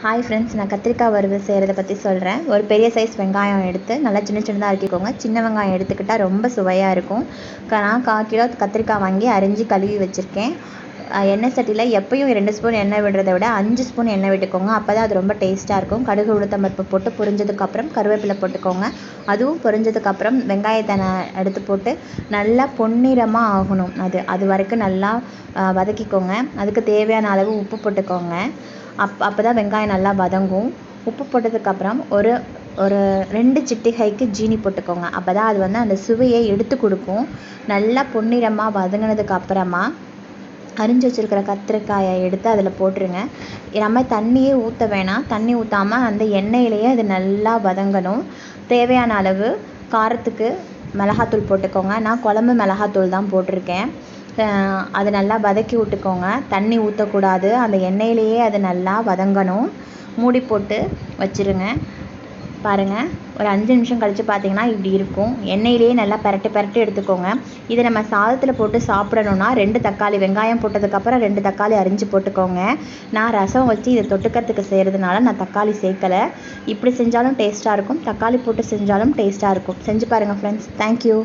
Hi friends, நான் கத்திரிக்காய் வறுவல் செய்கிறத பற்றி சொல்கிறேன். ஒரு பெரிய சைஸ் வெங்காயம் எடுத்து நல்லா சின்ன சின்னதாக அறுக்கிக்கோங்க. சின்ன வெங்காயம் எடுத்துக்கிட்டால் ரொம்ப சுவையாக இருக்கும். நான் 1/4 கிலோ கத்திரிக்காய் வாங்கி அரிஞ்சு கழுவி வச்சுருக்கேன். எண்ணெய் சட்டியில் எப்பயும் 2 ஸ்பூன் எண்ணெய் விடுறத விட 5 ஸ்பூன் எண்ணெய் விட்டுக்கோங்க. அப்போ தான் அது ரொம்ப டேஸ்ட்டாக இருக்கும். கடுகு உளுத்தம்பருப்பு போட்டு பொரிஞ்சதுக்கப்புறம் கருவேப்பிலை போட்டுக்கோங்க. அதுவும் பொரிஞ்சதுக்கப்புறம் வெங்காயத்தை எடுத்து போட்டு நல்லா பொன்னிறமாக ஆகணும். அது வரைக்கும் நல்லா வதக்கிக்கோங்க. அதுக்கு தேவையான அளவு உப்பு போட்டுக்கோங்க. அப்போ தான் வெங்காயம் நல்லா வதங்கும். உப்பு போட்டதுக்கப்புறம் ஒரு 2 சிட்டிகைக்கு ஜீனி போட்டுக்கோங்க. அப்போ தான் அது அந்த சுவையை எடுத்து கொடுக்கும். நல்லா பொன்னிறமாக வதங்கினதுக்கப்புறமா அரிஞ்சு வச்சுருக்கிற கத்திரிக்காயை எடுத்து அதில் போட்டுருங்க. நம்ம தண்ணியே ஊற்ற வேணாம். தண்ணி ஊற்றாமல் அந்த எண்ணெயிலேயே அது நல்லா வதங்கணும். தேவையான அளவு காரத்துக்கு மிளகாத்தூள் போட்டுக்கோங்க. நான் குழம்பு மிளகாத்தூள் தான் போட்டிருக்கேன். அது நல்லா வதக்கி விட்டுக்கோங்க. தண்ணி ஊற்றக்கூடாது. அந்த எண்ணெயிலேயே அது நல்லா வதங்கணும். மூடி போட்டு வச்சுருங்க. பாருங்கள், ஒரு 5 நிமிஷம் கழித்து பார்த்தீங்கன்னா இப்படி இருக்கும். எண்ணெயிலேயே நல்லா பெரட்டி எடுத்துக்கோங்க. இதை நம்ம சாதத்தில் போட்டு சாப்பிடணுன்னா 2 தக்காளி, வெங்காயம் போட்டதுக்கப்புறம் 2 தக்காளி அரிஞ்சு போட்டுக்கோங்க. நான் ரசம் வச்சு இதை தொட்டுக்கிறதுக்கு செய்கிறதுனால நான் தக்காளி சேர்க்கலை. இப்படி செஞ்சாலும் டேஸ்ட்டாக இருக்கும். தக்காளி போட்டு செஞ்சாலும் டேஸ்ட்டாக இருக்கும். செஞ்சு பாருங்கள் ஃப்ரெண்ட்ஸ். தேங்க்யூ.